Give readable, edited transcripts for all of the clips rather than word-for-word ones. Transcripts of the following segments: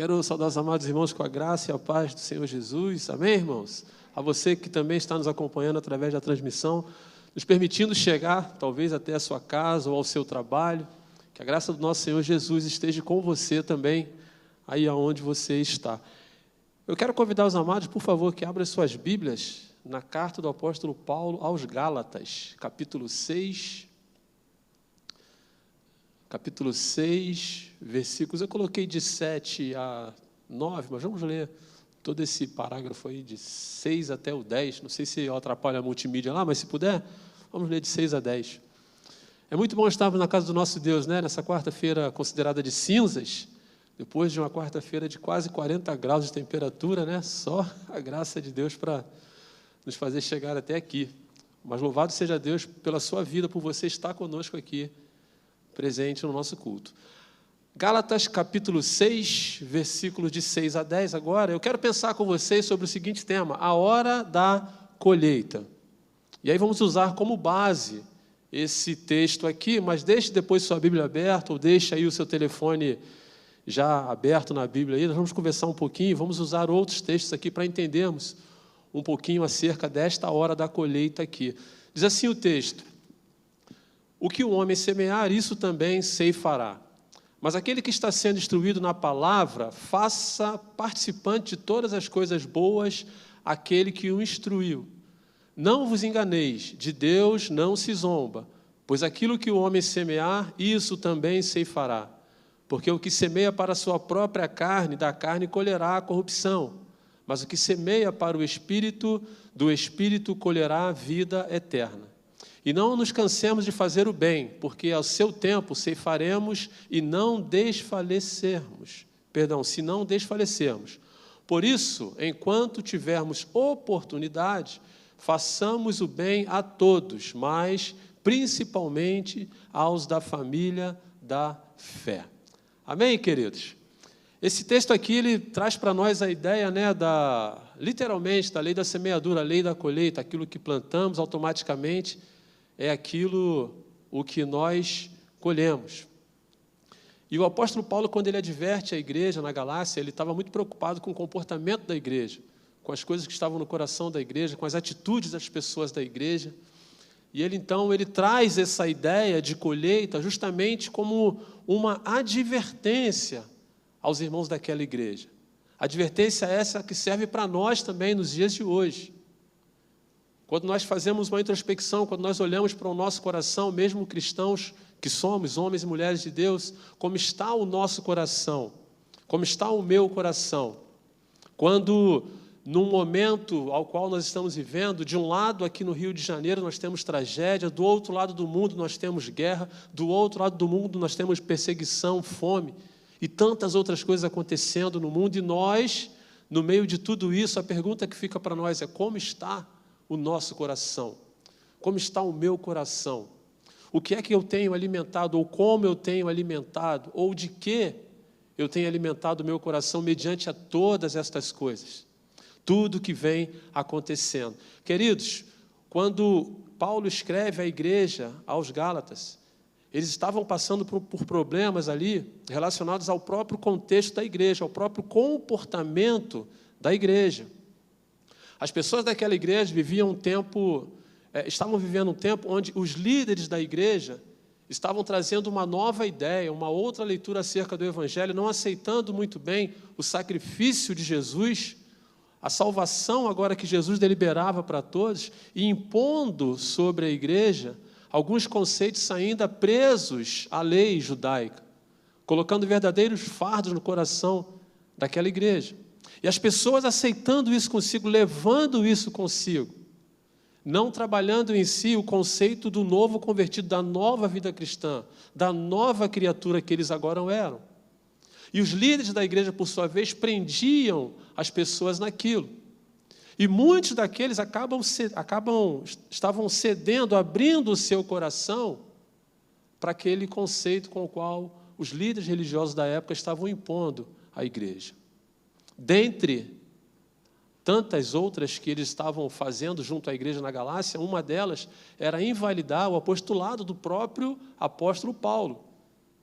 Quero saudar os amados irmãos com a graça e a paz do Senhor Jesus. Amém, irmãos? A você que também está nos acompanhando através da transmissão, nos permitindo chegar, talvez, até a sua casa ou ao seu trabalho. Que a graça do nosso Senhor Jesus esteja com você também, aí aonde você está. Eu quero convidar os amados, por favor, que abram suas Bíblias na carta do apóstolo Paulo aos Gálatas, capítulo 6, versículos, eu coloquei de 7 a 9, mas vamos ler todo esse parágrafo aí, de 6 até o 10, não sei se eu atrapalho a multimídia lá, mas se puder, vamos ler de 6 a 10. É muito bom estarmos na casa do nosso Deus, né? Nessa quarta-feira considerada de cinzas, depois de uma quarta-feira de quase 40 graus de temperatura, né? Só a graça de Deus para nos fazer chegar até aqui. Mas louvado seja Deus pela sua vida, por você estar conosco aqui, presente no nosso culto. Gálatas, capítulo 6, versículos de 6 a 10. Agora, eu quero pensar com vocês sobre o seguinte tema: a hora da colheita. E aí vamos usar como base esse texto aqui, mas deixe depois sua Bíblia aberta, ou deixe aí o seu telefone já aberto na Bíblia aí. Nós vamos conversar um pouquinho, vamos usar outros textos aqui para entendermos um pouquinho acerca desta hora da colheita aqui. Diz assim o texto: o que o homem semear, isso também ceifará. Mas aquele que está sendo instruído na palavra, faça participante de todas as coisas boas aquele que o instruiu. Não vos enganeis, de Deus não se zomba, pois aquilo que o homem semear, isso também ceifará. Porque o que semeia para a sua própria carne, da carne colherá a corrupção. Mas o que semeia para o Espírito, do Espírito colherá a vida eterna. E não nos cansemos de fazer o bem, porque ao seu tempo ceifaremos e não desfalecermos. Se não desfalecermos. Por isso, enquanto tivermos oportunidade, façamos o bem a todos, mas principalmente aos da família da fé. Amém, queridos? Esse texto aqui, ele traz para nós a ideia, né, literalmente, da lei da semeadura, a lei da colheita. Aquilo que plantamos automaticamente é aquilo o que nós colhemos. E o apóstolo Paulo, quando ele adverte a igreja na Galácia, ele estava muito preocupado com o comportamento da igreja, com as coisas que estavam no coração da igreja, com as atitudes das pessoas da igreja. E ele, então, ele traz essa ideia de colheita justamente como uma advertência aos irmãos daquela igreja. Advertência essa que serve para nós também nos dias de hoje. Quando nós fazemos uma introspecção, quando nós olhamos para o nosso coração, mesmo cristãos que somos, homens e mulheres de Deus, como está o nosso coração? Como está o meu coração? Quando, num momento ao qual nós estamos vivendo, de um lado aqui no Rio de Janeiro nós temos tragédia, do outro lado do mundo nós temos guerra, do outro lado do mundo nós temos perseguição, fome e tantas outras coisas acontecendo no mundo, e nós, no meio de tudo isso, a pergunta que fica para nós é: como está o nosso coração? Como está o meu coração? O que é que eu tenho alimentado, ou como eu tenho alimentado, ou de que eu tenho alimentado o meu coração mediante a todas estas coisas? Tudo que vem acontecendo. Queridos, quando Paulo escreve à igreja, aos Gálatas, eles estavam passando por problemas ali relacionados ao próprio contexto da igreja, ao próprio comportamento da igreja. As pessoas daquela igreja estavam vivendo um tempo onde os líderes da igreja estavam trazendo uma nova ideia, uma outra leitura acerca do Evangelho, não aceitando muito bem o sacrifício de Jesus, a salvação agora que Jesus deliberava para todos, e impondo sobre a igreja alguns conceitos ainda presos à lei judaica, colocando verdadeiros fardos no coração daquela igreja. E as pessoas aceitando isso consigo, levando isso consigo, não trabalhando em si o conceito do novo convertido, da nova vida cristã, da nova criatura que eles agora eram. E os líderes da igreja, por sua vez, prendiam as pessoas naquilo. E muitos daqueles estavam cedendo, abrindo o seu coração para aquele conceito com o qual os líderes religiosos da época estavam impondo à igreja. Dentre tantas outras que eles estavam fazendo junto à igreja na Galácia, uma delas era invalidar o apostolado do próprio apóstolo Paulo.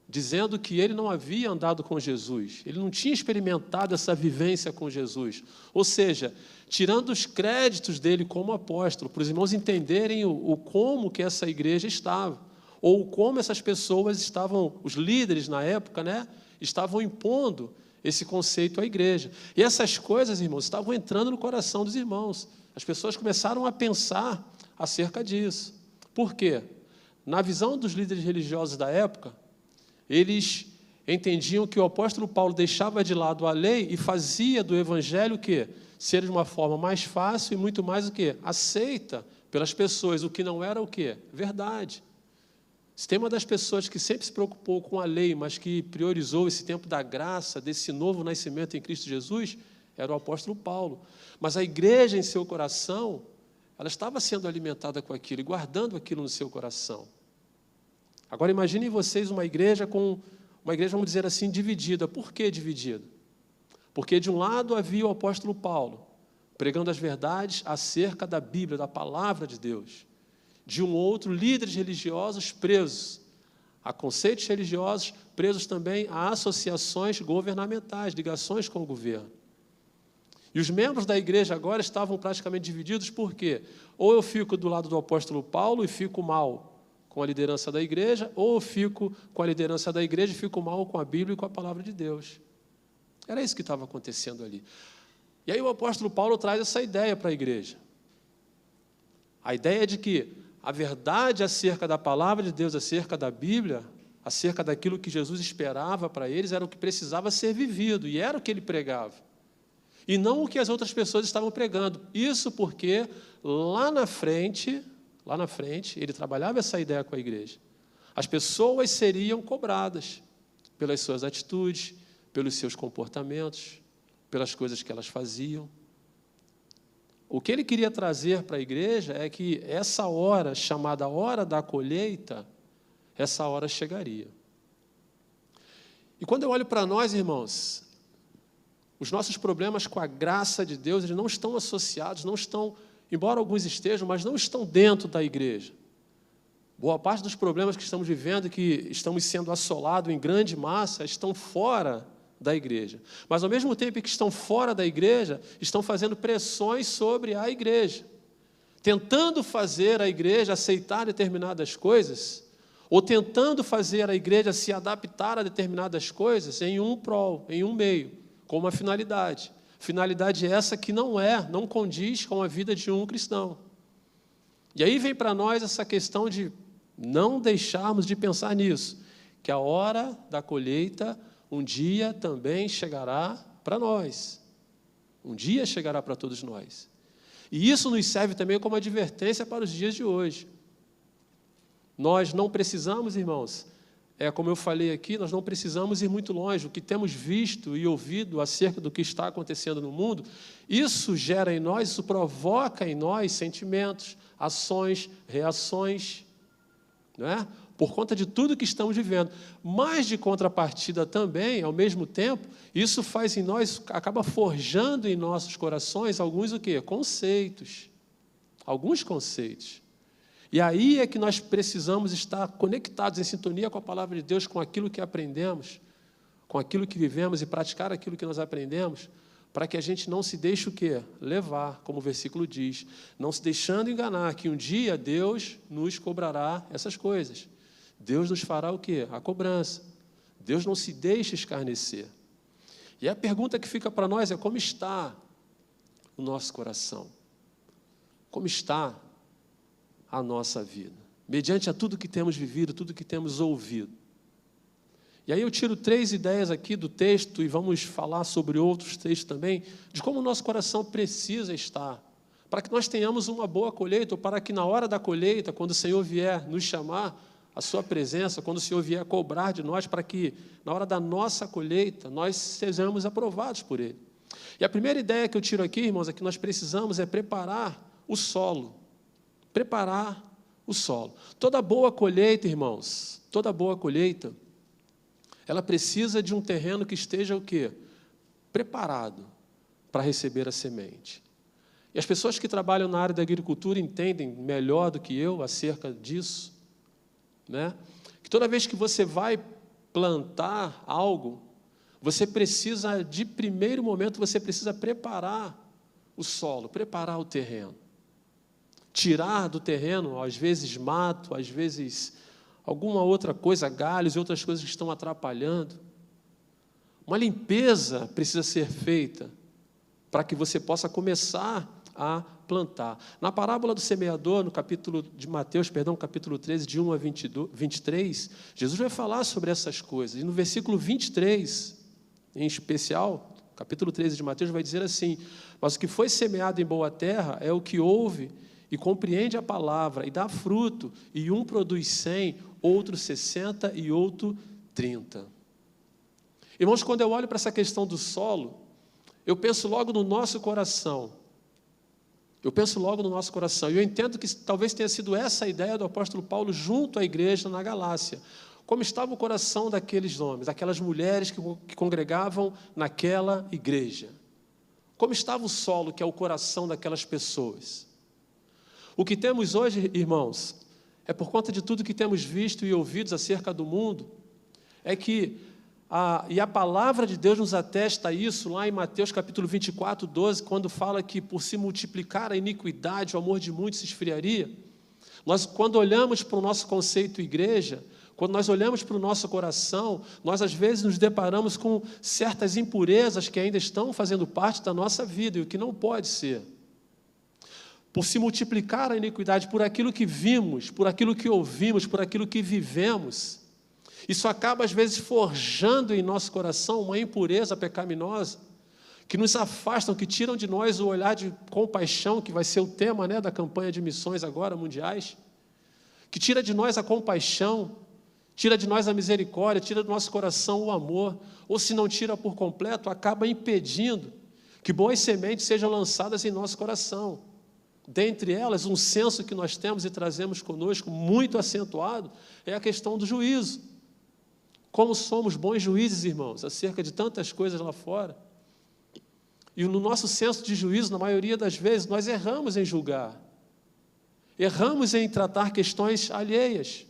dizendo que ele não havia andado com Jesus, ele não tinha experimentado essa vivência com Jesus. Ou seja, tirando os créditos dele como apóstolo, para os irmãos entenderem o como que essa igreja estava, ou como essas pessoas estavam, os líderes na época, né, estavam impondo esse conceito à igreja. E essas coisas, irmãos, estavam entrando no coração dos irmãos. As pessoas começaram a pensar acerca disso. Por quê? Na visão dos líderes religiosos da época, eles entendiam que o apóstolo Paulo deixava de lado a lei e fazia do evangelho o quê? Ser de uma forma mais fácil e muito mais o quê? Aceita pelas pessoas, o que não era o quê? Verdade. Se tem uma das pessoas que sempre se preocupou com a lei, mas que priorizou esse tempo da graça, desse novo nascimento em Cristo Jesus, era o apóstolo Paulo. Mas a igreja em seu coração, ela estava sendo alimentada com aquilo e guardando aquilo no seu coração. Agora imaginem vocês uma igreja, vamos dizer assim, dividida. Por que dividida? Porque de um lado havia o apóstolo Paulo, pregando as verdades acerca da Bíblia, da palavra de Deus. De um outro, líderes religiosos presos a conceitos religiosos, presos também a associações governamentais, ligações com o governo. E os membros da igreja agora estavam praticamente divididos, por quê? Ou eu fico do lado do apóstolo Paulo e fico mal com a liderança da igreja, ou eu fico com a liderança da igreja e fico mal com a Bíblia e com a palavra de Deus. Era isso que estava acontecendo ali. E aí o apóstolo Paulo traz essa ideia para a igreja. A ideia de que a verdade acerca da palavra de Deus, acerca da Bíblia, acerca daquilo que Jesus esperava para eles, era o que precisava ser vivido, e era o que ele pregava. E não o que as outras pessoas estavam pregando. Isso porque lá na frente, ele trabalhava essa ideia com a igreja. As pessoas seriam cobradas pelas suas atitudes, pelos seus comportamentos, pelas coisas que elas faziam. O que ele queria trazer para a igreja é que essa hora, chamada hora da colheita, essa hora chegaria. E quando eu olho para nós, irmãos, os nossos problemas com a graça de Deus, eles não estão associados, não estão, embora alguns estejam, mas não estão dentro da igreja. Boa parte dos problemas que estamos vivendo, que estamos sendo assolados em grande massa, estão fora da igreja. Mas, ao mesmo tempo que estão fora da igreja, estão fazendo pressões sobre a igreja, tentando fazer a igreja aceitar determinadas coisas, ou tentando fazer a igreja se adaptar a determinadas coisas em um prol, em um meio, com uma finalidade. Finalidade essa que não condiz com a vida de um cristão. E aí vem para nós essa questão de não deixarmos de pensar nisso, que a hora da colheita um dia também chegará para nós. Um dia chegará para todos nós. E isso nos serve também como advertência para os dias de hoje. Nós não precisamos, irmãos, como eu falei aqui, nós não precisamos ir muito longe. O que temos visto e ouvido acerca do que está acontecendo no mundo, isso gera em nós, isso provoca em nós sentimentos, ações, reações, não é? Por conta de tudo que estamos vivendo. Mas, de contrapartida também, ao mesmo tempo, isso faz em nós, acaba forjando em nossos corações alguns o quê? Conceitos. Alguns conceitos. E aí é que nós precisamos estar conectados, em sintonia com a palavra de Deus, com aquilo que aprendemos, com aquilo que vivemos e praticar aquilo que nós aprendemos, para que a gente não se deixe o quê? Levar, como o versículo diz, não se deixando enganar, que um dia Deus nos cobrará essas coisas. Deus nos fará o quê? A cobrança. Deus não se deixa escarnecer. E a pergunta que fica para nós é como está o nosso coração? Como está a nossa vida? Mediante a tudo que temos vivido, tudo que temos ouvido. E aí eu tiro 3 ideias aqui do texto e vamos falar sobre outros textos também, de como o nosso coração precisa estar, para que nós tenhamos uma boa colheita, ou para que na hora da colheita, quando o Senhor vier nos chamar, a sua presença, quando o Senhor vier cobrar de nós, para que, na hora da nossa colheita, nós sejamos aprovados por Ele. E a primeira ideia que eu tiro aqui, irmãos, é que nós precisamos preparar o solo. Preparar o solo. Toda boa colheita, irmãos, toda boa colheita, ela precisa de um terreno que esteja o quê? Preparado para receber a semente. E as pessoas que trabalham na área da agricultura entendem melhor do que eu acerca disso, né? Que toda vez que você vai plantar algo, você precisa, de primeiro momento, você precisa preparar o solo, preparar o terreno. Tirar do terreno, às vezes mato, às vezes alguma outra coisa, galhos e outras coisas que estão atrapalhando. Uma limpeza precisa ser feita para que você possa começar a plantar. Na parábola do semeador, no capítulo de Mateus, capítulo 13, de 1 a 23, Jesus vai falar sobre essas coisas. E no versículo 23, em especial, capítulo 13 de Mateus, vai dizer assim: mas o que foi semeado em boa terra é o que ouve e compreende a palavra e dá fruto, e um produz 100, outro 60 e outro 30. Irmãos, quando eu olho para essa questão do solo, eu penso logo no nosso coração. E eu entendo que talvez tenha sido essa a ideia do apóstolo Paulo junto à igreja na Galácia. Como estava o coração daqueles homens, daquelas mulheres que congregavam naquela igreja? Como estava o solo, que é o coração daquelas pessoas? O que temos hoje, irmãos, é por conta de tudo que temos visto e ouvido acerca do mundo, é que e a palavra de Deus nos atesta isso lá em Mateus capítulo 24, 12, quando fala que por se multiplicar a iniquidade, o amor de muitos se esfriaria. Nós, quando olhamos para o nosso conceito igreja, quando nós olhamos para o nosso coração, nós às vezes nos deparamos com certas impurezas que ainda estão fazendo parte da nossa vida, e o que não pode ser. Por se multiplicar a iniquidade, por aquilo que vimos, por aquilo que ouvimos, por aquilo que vivemos, isso acaba, às vezes, forjando em nosso coração uma impureza pecaminosa, que nos afastam, que tiram de nós o olhar de compaixão, que vai ser o tema, né, da campanha de missões agora, mundiais, que tira de nós a compaixão, tira de nós a misericórdia, tira do nosso coração o amor, ou se não tira por completo, acaba impedindo que boas sementes sejam lançadas em nosso coração. Dentre elas, um senso que nós temos e trazemos conosco, muito acentuado, é a questão do juízo. Como somos bons juízes, irmãos, acerca de tantas coisas lá fora. E no nosso senso de juízo, na maioria das vezes, nós erramos em julgar. Erramos em tratar questões alheias.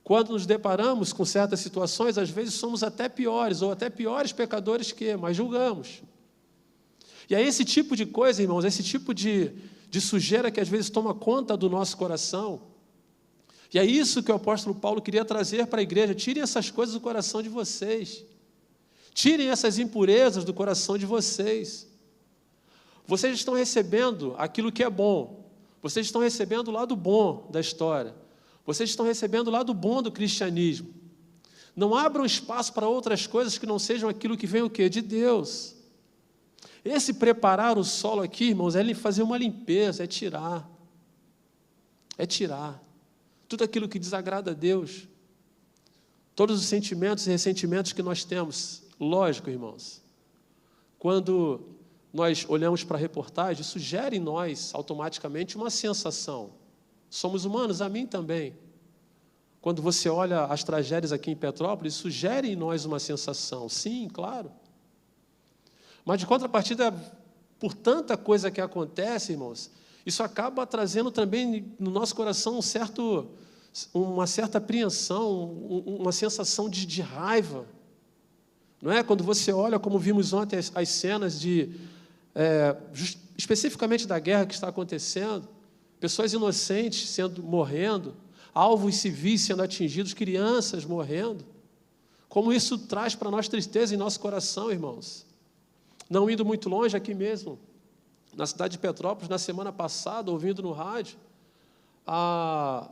Quando nos deparamos com certas situações, às vezes somos até piores, ou até piores pecadores mas julgamos. E é esse tipo de coisa, irmãos, esse tipo de sujeira que às vezes toma conta do nosso coração. E é isso que o apóstolo Paulo queria trazer para a igreja. Tirem essas coisas do coração de vocês. Tirem essas impurezas do coração de vocês. Vocês estão recebendo aquilo que é bom. Vocês estão recebendo o lado bom da história. Vocês estão recebendo o lado bom do cristianismo. Não abram espaço para outras coisas que não sejam aquilo que vem o quê? De Deus. Esse preparar o solo aqui, irmãos, é fazer uma limpeza, é tirar. É tirar. Tudo aquilo que desagrada a Deus, todos os sentimentos e ressentimentos que nós temos. Lógico, irmãos, quando nós olhamos para a reportagem, isso gera em nós automaticamente uma sensação. Somos humanos, a mim também. Quando você olha as tragédias aqui em Petrópolis, isso gera em nós uma sensação. Sim, claro. Mas de contrapartida, por tanta coisa que acontece, irmãos, isso acaba trazendo também no nosso coração uma certa apreensão, uma sensação de raiva. Não é? Quando você olha, como vimos ontem, as cenas especificamente da guerra que está acontecendo, pessoas inocentes morrendo, alvos civis sendo atingidos, crianças morrendo. Como isso traz para nós tristeza em nosso coração, irmãos. Não indo muito longe, aqui mesmo, na cidade de Petrópolis, na semana passada, ouvindo no rádio, a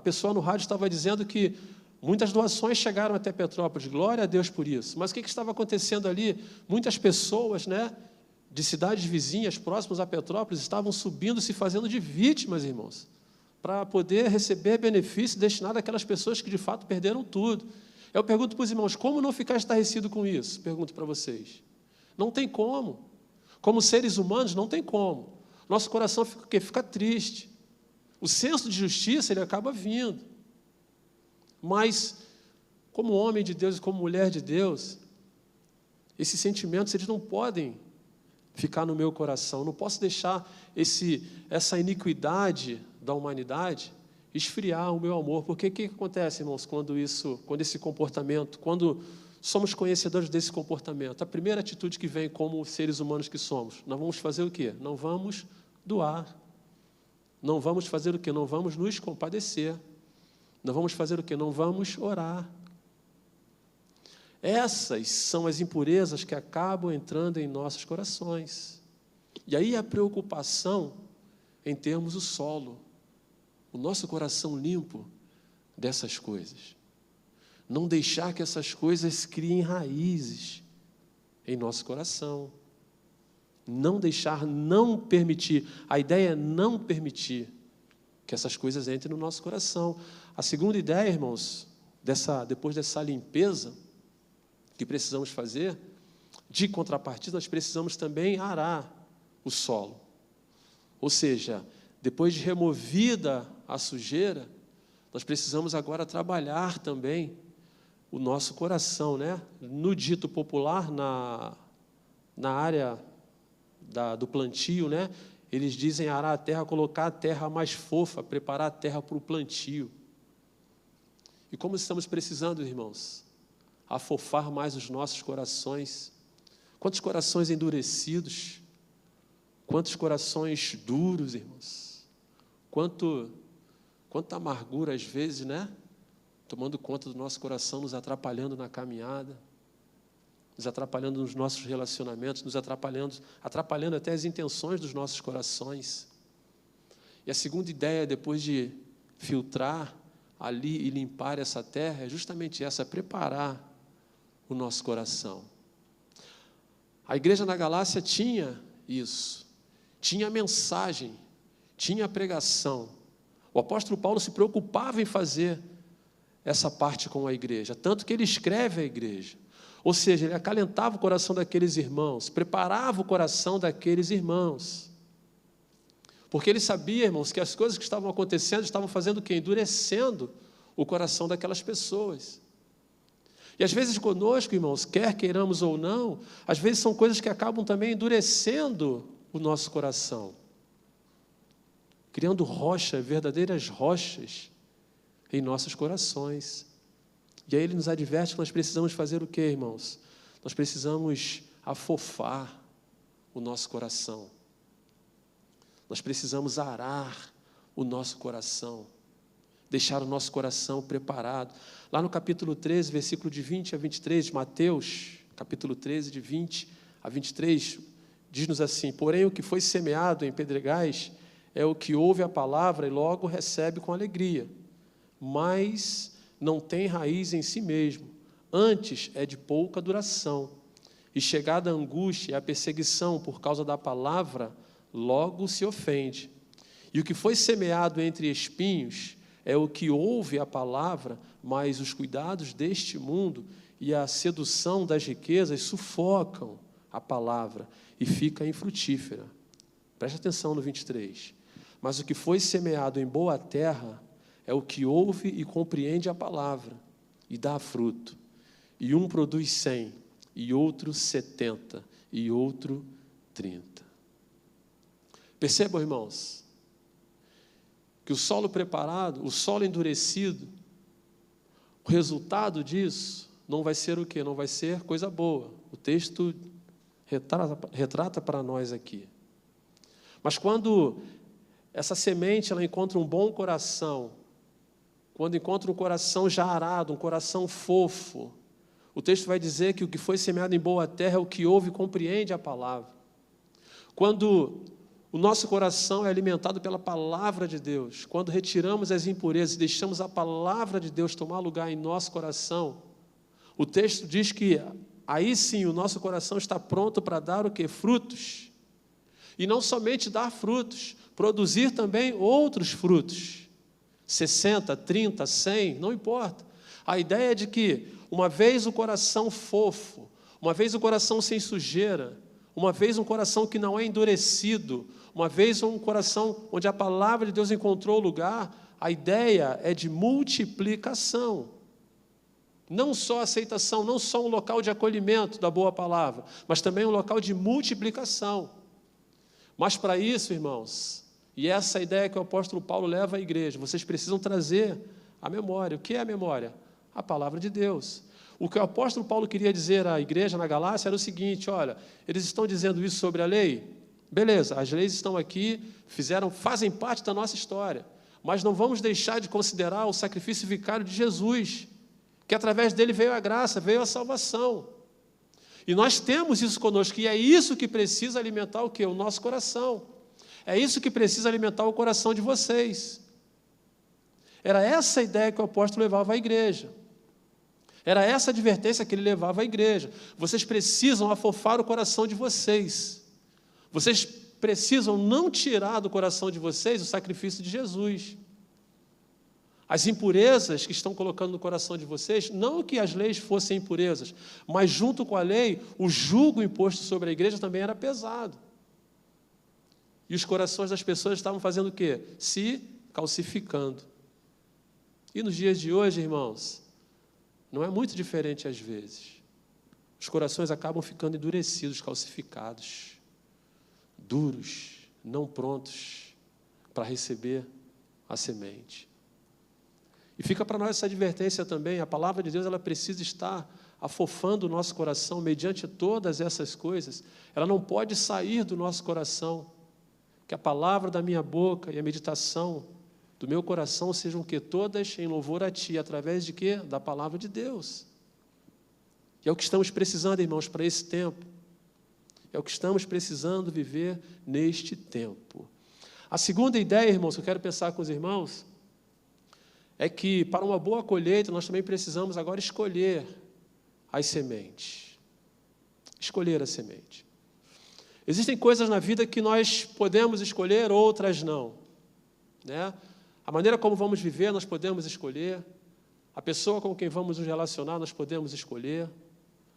pessoa no rádio estava dizendo que muitas doações chegaram até Petrópolis, glória a Deus por isso. Mas o que estava acontecendo ali? Muitas pessoas, de cidades vizinhas, próximas a Petrópolis, estavam subindo, se fazendo de vítimas, irmãos, para poder receber benefício destinado àquelas pessoas que, de fato, perderam tudo. Eu pergunto para os irmãos, como não ficar estarrecido com isso? Pergunto para vocês. Não tem como. Como seres humanos, não tem como. Nosso coração fica triste. O senso de justiça, ele acaba vindo. Mas, como homem de Deus e como mulher de Deus, esses sentimentos, eles não podem ficar no meu coração. Eu não posso deixar essa iniquidade da humanidade esfriar o meu amor. Porque o que acontece, irmãos, quando esse comportamento, quando somos conhecedores desse comportamento? A primeira atitude que vem como seres humanos que somos, nós vamos fazer o quê? Não vamos doar. Não vamos fazer o quê? Não vamos nos compadecer. Não vamos fazer o quê? Não vamos orar. Essas são as impurezas que acabam entrando em nossos corações. E aí a preocupação em termos o solo, o nosso coração limpo dessas coisas. Não deixar que essas coisas criem raízes em nosso coração. Não deixar, não permitir. A ideia é não permitir que essas coisas entrem no nosso coração. A segunda ideia, irmãos, depois dessa limpeza que precisamos fazer, de contrapartida, nós precisamos também arar o solo. Ou seja, depois de removida a sujeira, nós precisamos agora trabalhar também o nosso coração, né? No dito popular, na área do plantio, né? Eles dizem arar a terra, colocar a terra mais fofa, preparar a terra para o plantio. E como estamos precisando, irmãos, afofar mais os nossos corações. Quantos corações endurecidos, quantos corações duros, irmãos. Quanta amargura, às vezes, né? Tomando conta do nosso coração, nos atrapalhando na caminhada, nos atrapalhando nos nossos relacionamentos, nos atrapalhando até as intenções dos nossos corações. E a segunda ideia, depois de filtrar ali e limpar essa terra, é justamente essa, é preparar o nosso coração. A igreja na Galácia tinha isso, tinha a mensagem, tinha a pregação. O apóstolo Paulo se preocupava em fazer essa parte com a igreja, tanto que ele escreve à igreja. Ou seja, ele acalentava o coração daqueles irmãos, preparava o coração daqueles irmãos. Porque ele sabia, irmãos, que as coisas que estavam acontecendo estavam fazendo o quê? Endurecendo o coração daquelas pessoas. E às vezes conosco, irmãos, quer queiramos ou não, às vezes são coisas que acabam também endurecendo o nosso coração, criando rochas, verdadeiras rochas em nossos corações. E aí ele nos adverte que nós precisamos fazer o quê, irmãos? Nós precisamos afofar o nosso coração. Nós precisamos arar o nosso coração, deixar o nosso coração preparado. Lá no capítulo 13, versículo de 20 a 23, de Mateus, capítulo 13, de 20 a 23, diz-nos assim: porém, o que foi semeado em pedregais é o que ouve a palavra e logo recebe com alegria, mas não tem raiz em si mesmo, antes é de pouca duração. E chegada a angústia e a perseguição por causa da palavra, logo se ofende. E o que foi semeado entre espinhos é o que ouve a palavra, mas os cuidados deste mundo e a sedução das riquezas sufocam a palavra e fica infrutífera. Preste atenção no 23. Mas o que foi semeado em boa terra é o que ouve e compreende a palavra e dá fruto. E um produz 100, e outro 70, e outro 30. Percebam, irmãos, que o solo preparado, o solo endurecido, o resultado disso não vai ser o quê? Não vai ser coisa boa. O texto retrata para nós aqui. Mas quando essa semente ela encontra um bom coração, quando encontra um coração já arado, um coração fofo, o texto vai dizer que o que foi semeado em boa terra é o que ouve e compreende a palavra. Quando o nosso coração é alimentado pela palavra de Deus, quando retiramos as impurezas e deixamos a palavra de Deus tomar lugar em nosso coração, o texto diz que aí sim o nosso coração está pronto para dar o quê? Frutos. E não somente dar frutos, produzir também outros frutos. 60, 30, 100, não importa. A ideia é de que, uma vez o coração fofo, uma vez o coração sem sujeira, uma vez um coração que não é endurecido, uma vez um coração onde a palavra de Deus encontrou lugar, a ideia é de multiplicação. Não só aceitação, não só um local de acolhimento da boa palavra, mas também um local de multiplicação. Mas para isso, irmãos, E essa ideia que o apóstolo Paulo leva à igreja. Vocês precisam trazer a memória. O que é a memória? A palavra de Deus. O que o apóstolo Paulo queria dizer à igreja na Galácia era o seguinte: olha, eles estão dizendo isso sobre a lei? Beleza, as leis estão aqui, fazem parte da nossa história, mas não vamos deixar de considerar o sacrifício vicário de Jesus, que através dele veio a graça, veio a salvação. E nós temos isso conosco, e é isso que precisa alimentar o quê? O nosso coração. É isso que precisa alimentar o coração de vocês. Era essa a ideia que o apóstolo levava à igreja. Era essa a advertência que ele levava à igreja. Vocês precisam afofar o coração de vocês. Vocês precisam não tirar do coração de vocês o sacrifício de Jesus. As impurezas que estão colocando no coração de vocês, não que as leis fossem impurezas, mas junto com a lei, o jugo imposto sobre a igreja também era pesado. E os corações das pessoas estavam fazendo o quê? Se calcificando. E nos dias de hoje, irmãos, não é muito diferente às vezes. Os corações acabam ficando endurecidos, calcificados, duros, não prontos para receber a semente. E fica para nós essa advertência também: a palavra de Deus ela precisa estar afofando o nosso coração mediante todas essas coisas. Ela não pode sair do nosso coração. Que a palavra da minha boca e a meditação do meu coração sejam que todas em louvor a Ti, através de quê? Da palavra de Deus. E é o que estamos precisando, irmãos, para esse tempo. É o que estamos precisando viver neste tempo. A segunda ideia, irmãos, que eu quero pensar com os irmãos, é que para uma boa colheita nós também precisamos agora escolher as sementes. Escolher a semente. Existem coisas na vida que nós podemos escolher, outras não. Né? A maneira como vamos viver, nós podemos escolher. A pessoa com quem vamos nos relacionar, nós podemos escolher.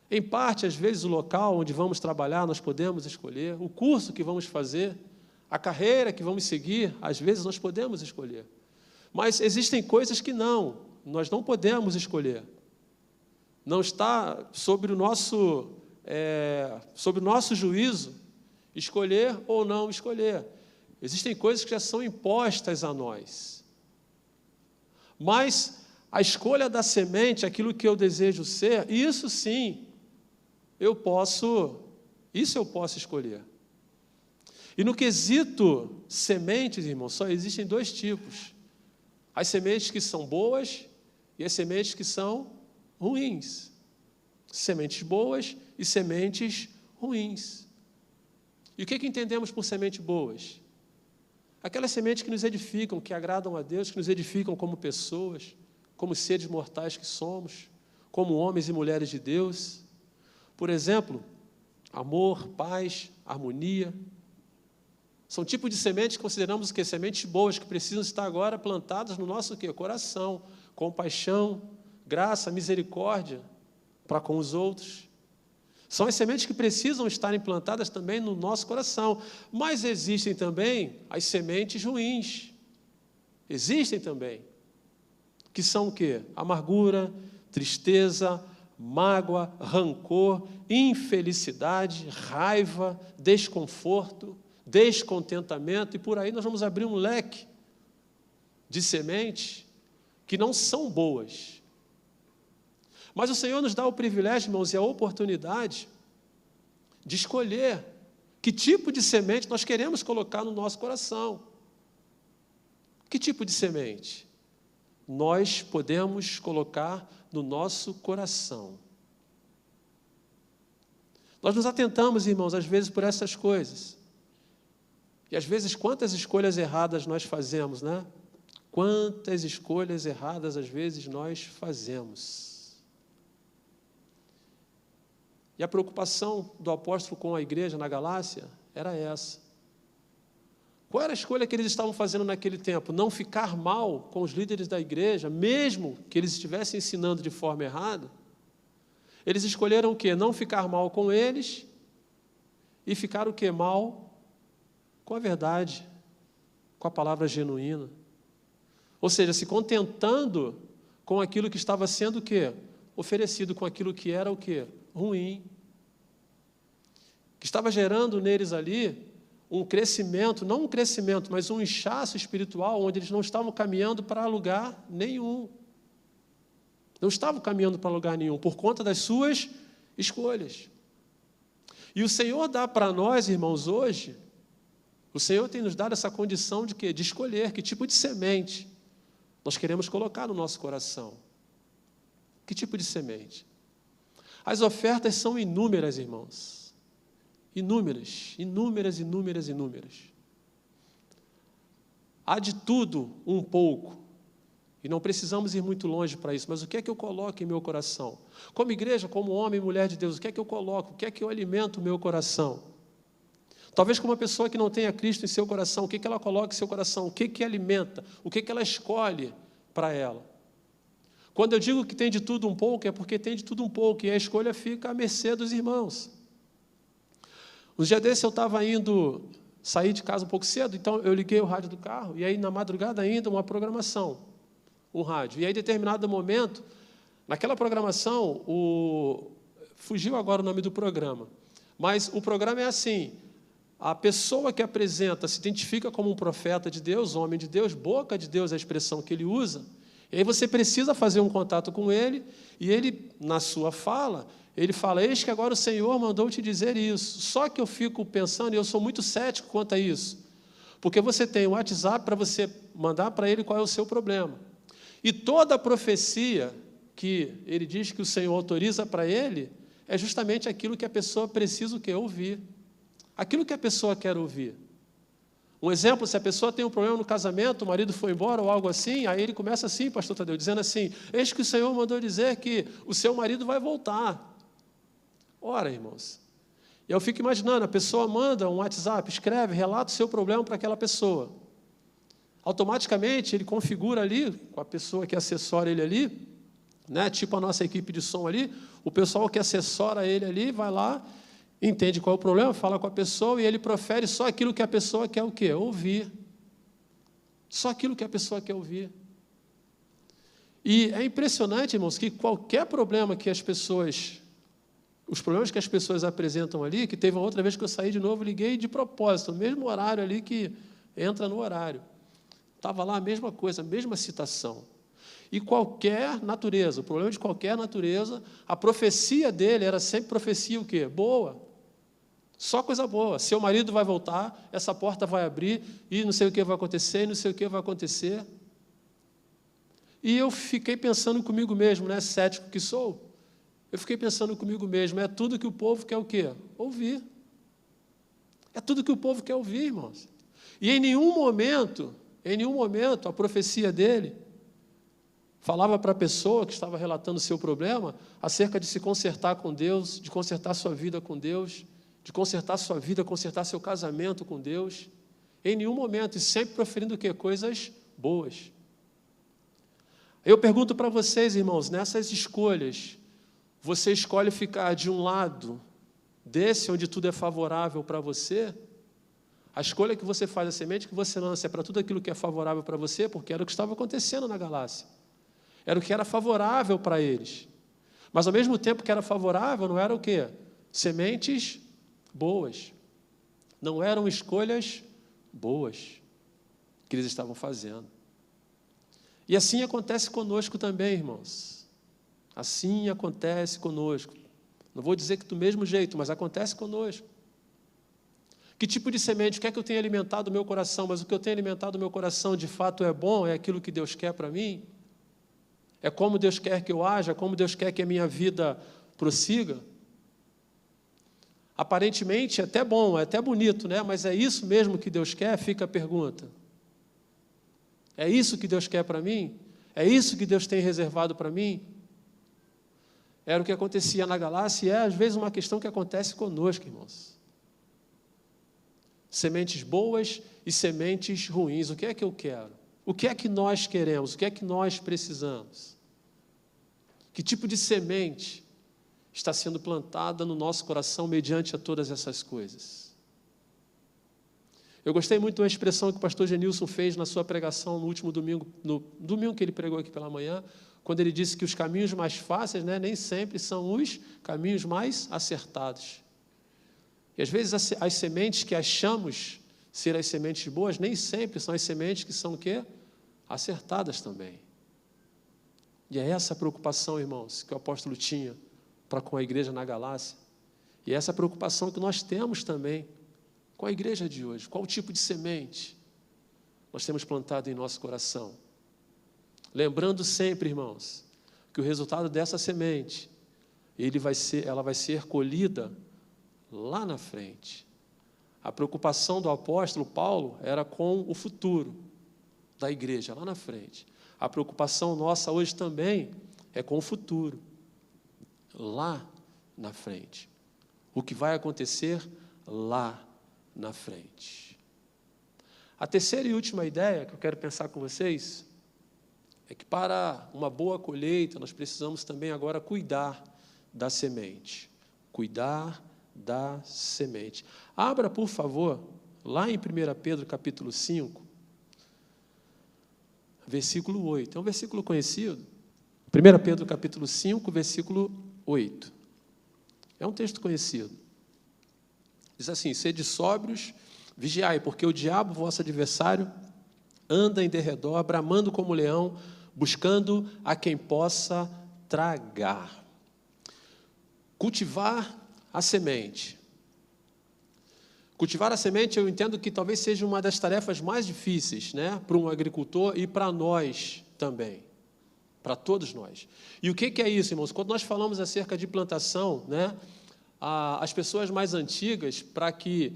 Em parte, às vezes, o local onde vamos trabalhar, nós podemos escolher. O curso que vamos fazer, a carreira que vamos seguir, às vezes, nós podemos escolher. Mas existem coisas que nós não podemos escolher. Não está sobre o nosso juízo escolher ou não escolher. Existem coisas que já são impostas a nós. Mas a escolha da semente, aquilo que eu desejo ser, isso sim, eu posso escolher. E no quesito sementes, irmãos, só existem dois tipos. As sementes que são boas e as sementes que são ruins. Sementes boas e sementes ruins. E o que entendemos por sementes boas? Aquelas sementes que nos edificam, que agradam a Deus, que nos edificam como pessoas, como seres mortais que somos, como homens e mulheres de Deus. Por exemplo, amor, paz, harmonia. São tipos de sementes que consideramos que sementes boas, que precisam estar agora plantadas no nosso coração. Compaixão, graça, misericórdia para com os outros. São as sementes que precisam estar implantadas também no nosso coração. Mas existem também as sementes ruins. Existem também. Que são o quê? Amargura, tristeza, mágoa, rancor, infelicidade, raiva, desconforto, descontentamento. E por aí nós vamos abrir um leque de sementes que não são boas. Mas o Senhor nos dá o privilégio, irmãos, e a oportunidade de escolher que tipo de semente nós queremos colocar no nosso coração. Que tipo de semente nós podemos colocar no nosso coração? Nós nos atentamos, irmãos, às vezes por essas coisas. E às vezes quantas escolhas erradas nós fazemos, né? Quantas escolhas erradas às vezes nós fazemos. E a preocupação do apóstolo com a igreja na Galácia era essa. Qual era a escolha que eles estavam fazendo naquele tempo? Não ficar mal com os líderes da igreja, mesmo que eles estivessem ensinando de forma errada. Eles escolheram o quê? Não ficar mal com eles e ficar o quê? Mal com a verdade, com a palavra genuína. Ou seja, se contentando com aquilo que estava sendo o quê? Oferecido, com aquilo que era o quê? Ruim. Que estava gerando neles ali um crescimento, não um crescimento, mas um inchaço espiritual, onde eles não estavam caminhando para lugar nenhum. Não estavam caminhando para lugar nenhum, por conta das suas escolhas. E o Senhor dá para nós, irmãos, hoje, o Senhor tem nos dado essa condição de quê? De escolher que tipo de semente nós queremos colocar no nosso coração. Que tipo de semente? As ofertas são inúmeras, irmãos. Inúmeras, inúmeras, inúmeras, inúmeras. Há de tudo um pouco. E não precisamos ir muito longe para isso. Mas o que é que eu coloco em meu coração? Como igreja, como homem e mulher de Deus, o que é que eu coloco? O que é que eu alimento o meu coração? Talvez como uma pessoa que não tenha Cristo em seu coração, o que é que ela coloca em seu coração? O que é que alimenta? O que é que ela escolhe para ela? Quando eu digo que tem de tudo um pouco, é porque tem de tudo um pouco, e a escolha fica à mercê dos irmãos. Um dia desse eu estava saí de casa um pouco cedo, então eu liguei o rádio do carro, e aí na madrugada ainda uma programação, um rádio. E aí, em determinado momento, naquela programação, fugiu agora o nome do programa, mas o programa é assim: a pessoa que apresenta se identifica como um profeta de Deus, homem de Deus, boca de Deus é a expressão que ele usa, e aí você precisa fazer um contato com ele, e ele, na sua fala, ele fala: eis que agora o Senhor mandou te dizer isso. Só que eu fico pensando, e eu sou muito cético quanto a isso, porque você tem o WhatsApp para você mandar para ele qual é o seu problema. E toda a profecia que ele diz que o Senhor autoriza para ele, é justamente aquilo que a pessoa precisa o quê? Ouvir. Aquilo que a pessoa quer ouvir. Um exemplo, se a pessoa tem um problema no casamento, o marido foi embora ou algo assim, aí ele começa assim, pastor Tadeu, dizendo assim: eis que o Senhor mandou dizer que o seu marido vai voltar. Ora, irmãos, e eu fico imaginando, a pessoa manda um WhatsApp, escreve, relata o seu problema para aquela pessoa. Automaticamente ele configura ali, com a pessoa que assessora ele ali, né, tipo a nossa equipe de som ali, o pessoal que assessora ele ali vai lá, entende qual é o problema, fala com a pessoa e ele profere só aquilo que a pessoa quer o quê? Ouvir. Só aquilo que a pessoa quer ouvir. E é impressionante, irmãos, que qualquer problema que os problemas que as pessoas apresentam ali, que teve uma outra vez que eu saí de novo, liguei de propósito, no mesmo horário ali que entra no horário. Estava lá a mesma coisa, a mesma citação. E qualquer natureza, o problema de qualquer natureza, a profecia dele era sempre profecia o quê? Boa. Só coisa boa. Seu marido vai voltar, essa porta vai abrir, e não sei o que vai acontecer, e não sei o que vai acontecer. E eu fiquei pensando comigo mesmo, né, cético que sou, eu fiquei pensando comigo mesmo, é tudo que o povo quer o quê? Ouvir. É tudo que o povo quer ouvir, irmãos. E em nenhum momento, a profecia dele falava para a pessoa que estava relatando o seu problema acerca de se consertar com Deus, de consertar sua vida com Deus, de consertar sua vida, consertar seu casamento com Deus. Em nenhum momento, e sempre proferindo o quê? Coisas boas. Eu pergunto para vocês, irmãos, nessas escolhas, você escolhe ficar de um lado desse onde tudo é favorável para você? A escolha que você faz, a semente que você lança é para tudo aquilo que é favorável para você, porque era o que estava acontecendo na Galácia. Era o que era favorável para eles. Mas, ao mesmo tempo que era favorável, não era o quê? Sementes boas. Não eram escolhas boas que eles estavam fazendo. E assim acontece conosco também, irmãos. Assim acontece conosco. Não vou dizer que do mesmo jeito, mas acontece conosco. Que tipo de semente? O que é que eu tenho alimentado o meu coração? Mas o que eu tenho alimentado o meu coração de fato é bom? É aquilo que Deus quer para mim? É como Deus quer que eu haja? Como Deus quer que a minha vida prossiga? Aparentemente é até bom, é até bonito, né? Mas é isso mesmo que Deus quer? Fica a pergunta. É isso que Deus quer para mim? É isso que Deus tem reservado para mim? Era o que acontecia na Galácia e é às vezes uma questão que acontece conosco, irmãos. Sementes boas e sementes ruins. O que é que eu quero? O que é que nós queremos? O que é que nós precisamos? Que tipo de semente está sendo plantada no nosso coração mediante a todas essas coisas? Eu gostei muito da expressão que o pastor Genilson fez na sua pregação no último domingo, no domingo que ele pregou aqui pela manhã, quando ele disse que os caminhos mais fáceis, né, nem sempre são os caminhos mais acertados. E às vezes as sementes que achamos ser as sementes boas, nem sempre são as sementes que são o quê? Acertadas também. E é essa a preocupação, irmãos, que o apóstolo tinha para com a igreja na Galácia. E é essa preocupação que nós temos também com a igreja de hoje. Qual tipo de semente nós temos plantado em nosso coração? Lembrando sempre, irmãos, que o resultado dessa semente, ela vai ser colhida lá na frente. A preocupação do apóstolo Paulo era com o futuro da igreja, lá na frente. A preocupação nossa hoje também é com o futuro, lá na frente. O que vai acontecer lá na frente. A terceira e última ideia que eu quero pensar com vocês é que para uma boa colheita nós precisamos também agora cuidar da semente. Cuidar da semente. Abra, por favor, lá em 1 Pedro, capítulo 5, versículo 8. É um versículo conhecido. 1 Pedro, capítulo 5, versículo 8. É um texto conhecido. Diz assim: sede sóbrios, vigiai, porque o diabo, vosso adversário, anda em derredor, bramando como leão, buscando a quem possa tragar. Cultivar a semente. Cultivar a semente, eu entendo que talvez seja uma das tarefas mais difíceis, né, para um agricultor e para nós também, para todos nós. E o que é isso, irmãos? Quando nós falamos acerca de plantação, né, as pessoas mais antigas, para que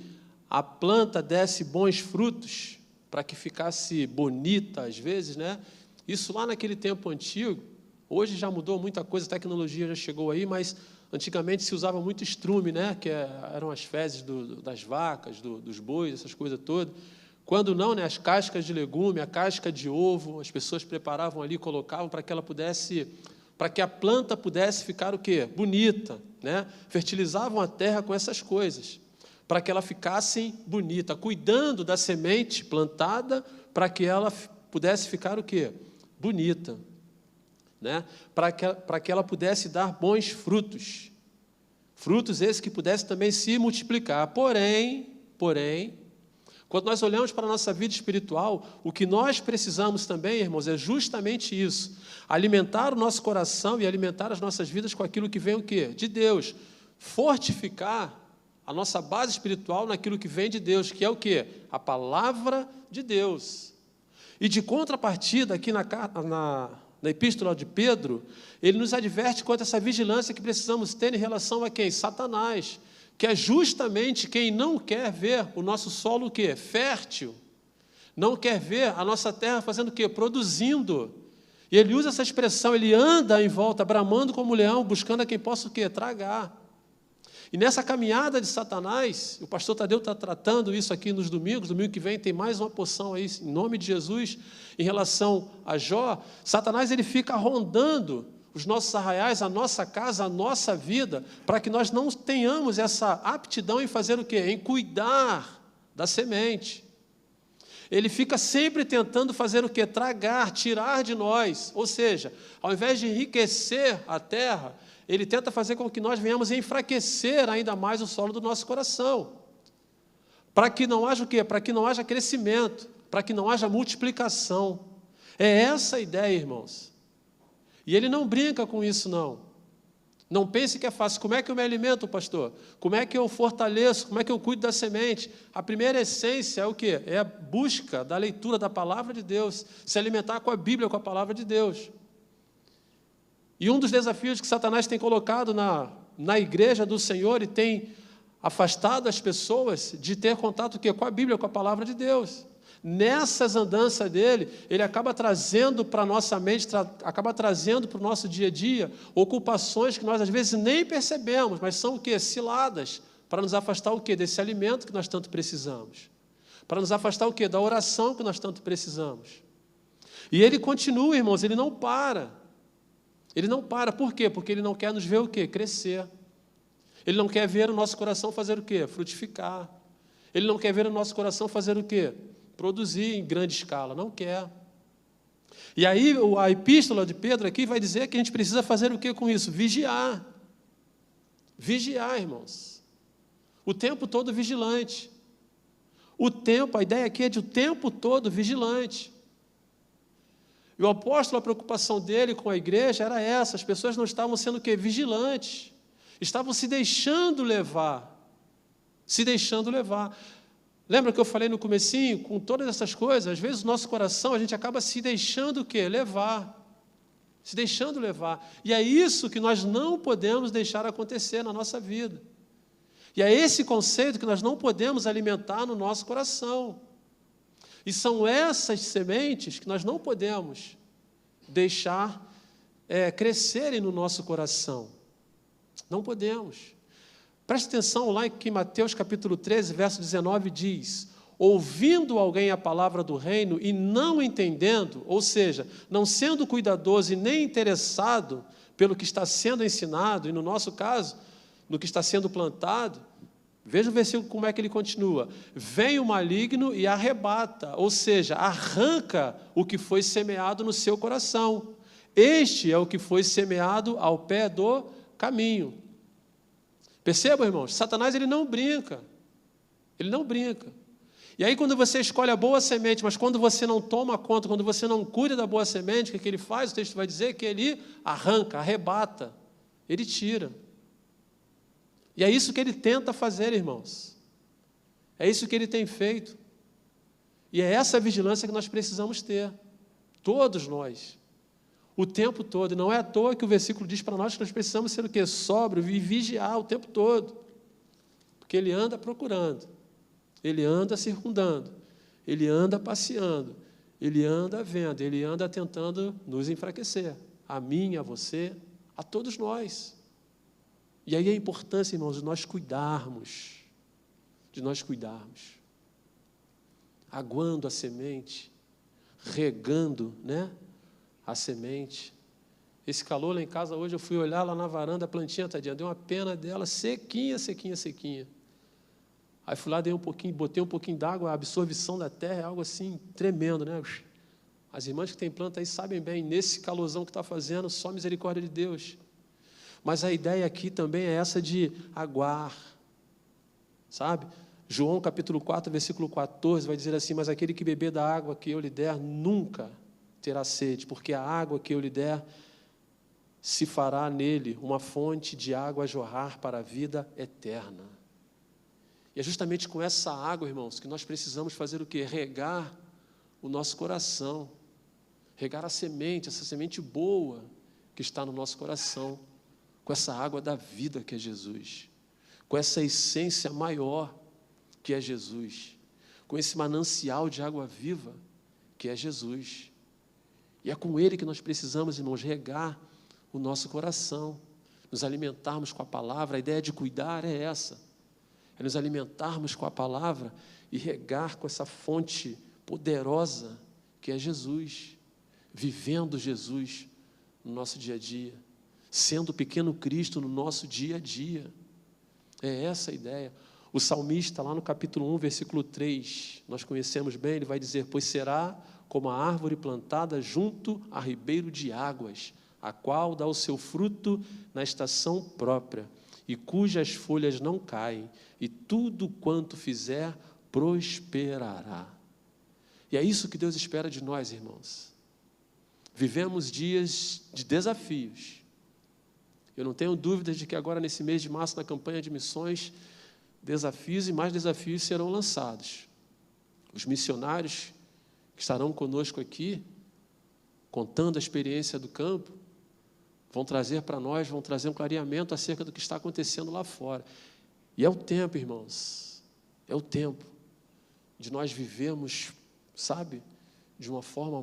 a planta desse bons frutos, para que ficasse bonita às vezes, né, isso lá naquele tempo antigo, hoje já mudou muita coisa, a tecnologia já chegou aí, mas antigamente se usava muito estrume, né, que eram as fezes das vacas, dos bois, essas coisas todas. Quando não, né, as cascas de legume, a casca de ovo, as pessoas preparavam ali, colocavam para que a planta pudesse ficar o quê? Bonita, né? Fertilizavam a terra com essas coisas, para que ela ficasse bonita, cuidando da semente plantada, para que ela pudesse ficar o quê? Bonita. Né? Para que ela pudesse dar bons frutos. Frutos esses que pudessem também se multiplicar. Porém, quando nós olhamos para a nossa vida espiritual, o que nós precisamos também, irmãos, é justamente isso. Alimentar o nosso coração e alimentar as nossas vidas com aquilo que vem o quê? De Deus. Fortificar a nossa base espiritual naquilo que vem de Deus, que é o quê? A palavra de Deus. E de contrapartida, aqui na Epístola de Pedro, ele nos adverte quanto a essa vigilância que precisamos ter em relação a quem? Satanás, que é justamente quem não quer ver o nosso solo o quê? Fértil, não quer ver a nossa terra fazendo o quê? Produzindo. E ele usa essa expressão, ele anda em volta, bramando como leão, buscando a quem possa o quê? Tragar. E nessa caminhada de Satanás, o pastor Tadeu está tratando isso aqui nos domingos, domingo que vem tem mais uma porção aí, em nome de Jesus, em relação a Jó. Satanás ele fica rondando os nossos arraiais, a nossa casa, a nossa vida, para que nós não tenhamos essa aptidão em fazer o quê? Em cuidar da semente. Ele fica sempre tentando fazer o quê? Tragar, tirar de nós. Ou seja, ao invés de enriquecer a terra, ele tenta fazer com que nós venhamos a enfraquecer ainda mais o solo do nosso coração. Para que não haja o quê? Para que não haja crescimento, para que não haja multiplicação. É essa a ideia, irmãos. E ele não brinca com isso, não. Não pense que é fácil. Como é que eu me alimento, pastor? Como é que eu fortaleço? Como é que eu cuido da semente? A primeira essência é o quê? É a busca da leitura da palavra de Deus, se alimentar com a Bíblia, com a palavra de Deus. E um dos desafios que Satanás tem colocado na igreja do Senhor e tem afastado as pessoas de ter contato o quê? Com a Bíblia, com a palavra de Deus. Nessas andanças dele, ele acaba trazendo para a nossa mente, acaba trazendo para o nosso dia a dia ocupações que nós às vezes nem percebemos, mas são o quê? Ciladas, para nos afastar o quê? Desse alimento que nós tanto precisamos. Para nos afastar o quê? Da oração que nós tanto precisamos. E ele continua, irmãos, ele não para. Ele não para, por quê? Porque ele não quer nos ver o quê? Crescer. Ele não quer ver o nosso coração fazer o quê? Frutificar. Ele não quer ver o nosso coração fazer o quê? Produzir em grande escala. Não quer. E aí a epístola de Pedro aqui vai dizer que a gente precisa fazer o quê com isso? Vigiar. Vigiar, irmãos. O tempo todo vigilante. A ideia aqui é de o tempo todo vigilante. E o apóstolo, a preocupação dele com a igreja era essa: as pessoas não estavam sendo o quê? Vigilantes. Estavam se deixando levar. Se deixando levar. Lembra que eu falei no comecinho, com todas essas coisas, às vezes o nosso coração, a gente acaba se deixando o quê? Levar. Se deixando levar. E é isso que nós não podemos deixar acontecer na nossa vida. E é esse conceito que nós não podemos alimentar no nosso coração. E são essas sementes que nós não podemos deixar crescerem no nosso coração. Não podemos. Preste atenção lá em Mateus capítulo 13, verso 19 diz: ouvindo alguém a palavra do reino e não entendendo, ou seja, não sendo cuidadoso e nem interessado pelo que está sendo ensinado, e no nosso caso, no que está sendo plantado, veja o versículo como é que ele continua: vem o maligno e arrebata, ou seja, arranca o que foi semeado no seu coração. Este é o que foi semeado ao pé do caminho. Percebam, irmãos, Satanás ele não brinca. Ele não brinca. E aí quando você escolhe a boa semente, mas quando você não toma conta, quando você não cuida da boa semente, o que ele faz? O texto vai dizer que ele arranca, arrebata, ele tira. E é isso que ele tenta fazer, irmãos. É isso que ele tem feito. E é essa vigilância que nós precisamos ter. Todos nós. O tempo todo. E não é à toa que o versículo diz para nós que nós precisamos ser o quê? Sóbrio e vigiar o tempo todo. Porque ele anda procurando. Ele anda circundando. Ele anda passeando. Ele anda vendo. Ele anda tentando nos enfraquecer. A mim, a você, a todos nós. E aí a importância, irmãos, de nós cuidarmos. Aguando a semente. Regando, a semente. Esse calor lá em casa hoje, eu fui olhar lá na varanda, a plantinha, tadinha, deu uma pena dela, sequinha. Aí fui lá, botei um pouquinho d'água, a absorção da terra é algo assim tremendo, As irmãs que têm planta aí sabem bem, nesse calorzão que está fazendo, só misericórdia de Deus. Mas a ideia aqui também é essa de aguar, sabe? João capítulo 4, versículo 14, vai dizer assim: mas aquele que beber da água que eu lhe der, nunca terá sede, porque a água que eu lhe der se fará nele uma fonte de água a jorrar para a vida eterna. E é justamente com essa água, irmãos, que nós precisamos fazer o quê? Regar o nosso coração, regar a semente, essa semente boa que está no nosso coração, com essa água da vida que é Jesus, com essa essência maior que é Jesus, com esse manancial de água viva que é Jesus. E é com Ele que nós precisamos, irmãos, regar o nosso coração, nos alimentarmos com a palavra. A ideia de cuidar é essa, é nos alimentarmos com a palavra e regar com essa fonte poderosa que é Jesus, vivendo Jesus no nosso dia a dia, sendo o pequeno Cristo no nosso dia a dia. É essa a ideia. O salmista, lá no capítulo 1, versículo 3, nós conhecemos bem, ele vai dizer: pois será como a árvore plantada junto a ribeiro de águas, a qual dá o seu fruto na estação própria, e cujas folhas não caem, e tudo quanto fizer prosperará. E é isso que Deus espera de nós, irmãos. Vivemos dias de desafios. Eu não tenho dúvidas de que agora, nesse mês de março, na campanha de missões, desafios e mais desafios serão lançados. Os missionários que estarão conosco aqui, contando a experiência do campo, vão trazer para nós, vão trazer um clareamento acerca do que está acontecendo lá fora. E é o tempo, irmãos, é o tempo de nós vivermos, sabe, de uma forma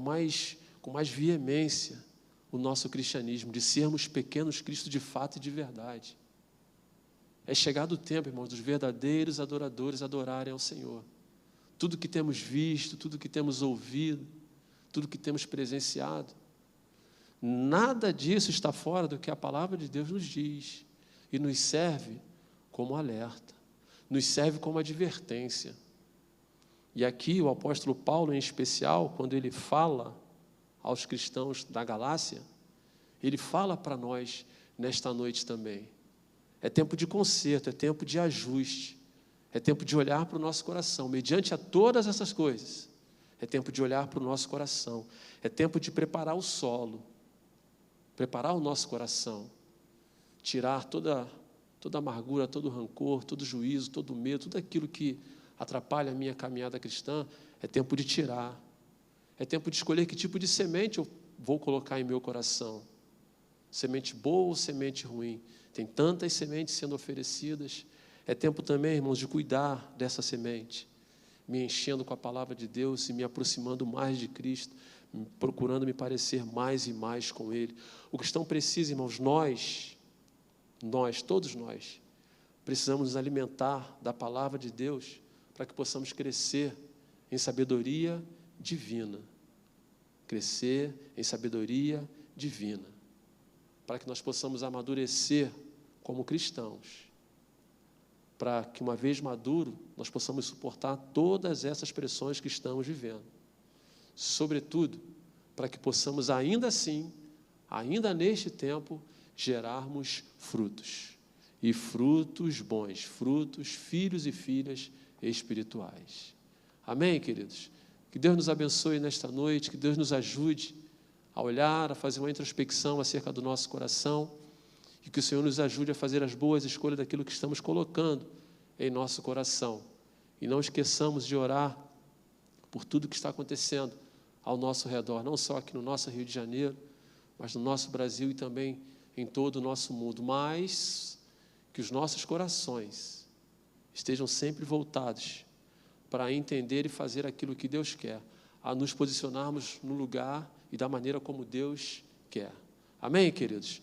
com mais veemência o nosso cristianismo, de sermos pequenos Cristo de fato e de verdade. É chegado o tempo, irmãos, dos verdadeiros adoradores adorarem ao Senhor. Tudo que temos visto, tudo que temos ouvido, tudo que temos presenciado, nada disso está fora do que a palavra de Deus nos diz e nos serve como alerta, nos serve como advertência. E aqui o apóstolo Paulo, em especial, quando ele fala aos cristãos da Galácia, ele fala para nós nesta noite também. É tempo de conserto, é tempo de ajuste, É tempo de olhar para o nosso coração, mediante a todas essas coisas. É tempo de olhar para o nosso coração. É tempo de preparar o solo, preparar o nosso coração, tirar toda amargura, todo rancor, todo juízo, todo medo, tudo aquilo que atrapalha a minha caminhada cristã. É tempo de tirar. É tempo de escolher que tipo de semente eu vou colocar em meu coração. Semente boa ou semente ruim? Tem tantas sementes sendo oferecidas. É tempo também, irmãos, de cuidar dessa semente, me enchendo com a palavra de Deus e me aproximando mais de Cristo, procurando me parecer mais e mais com Ele. O cristão precisa, irmãos, todos nós, precisamos nos alimentar da palavra de Deus para que possamos crescer em sabedoria divina. Crescer em sabedoria divina. Para que nós possamos amadurecer como cristãos. Para que, uma vez maduro, nós possamos suportar todas essas pressões que estamos vivendo. Sobretudo, para que possamos, ainda assim, ainda neste tempo, gerarmos frutos. E frutos bons, frutos, filhos e filhas espirituais. Amém, queridos? Que Deus nos abençoe nesta noite, que Deus nos ajude a olhar, a fazer uma introspecção acerca do nosso coração, e que o Senhor nos ajude a fazer as boas escolhas daquilo que estamos colocando em nosso coração. E não esqueçamos de orar por tudo que está acontecendo ao nosso redor, não só aqui no nosso Rio de Janeiro, mas no nosso Brasil e também em todo o nosso mundo. Mas que os nossos corações estejam sempre voltados para entender e fazer aquilo que Deus quer, a nos posicionarmos no lugar e da maneira como Deus quer. Amém, queridos?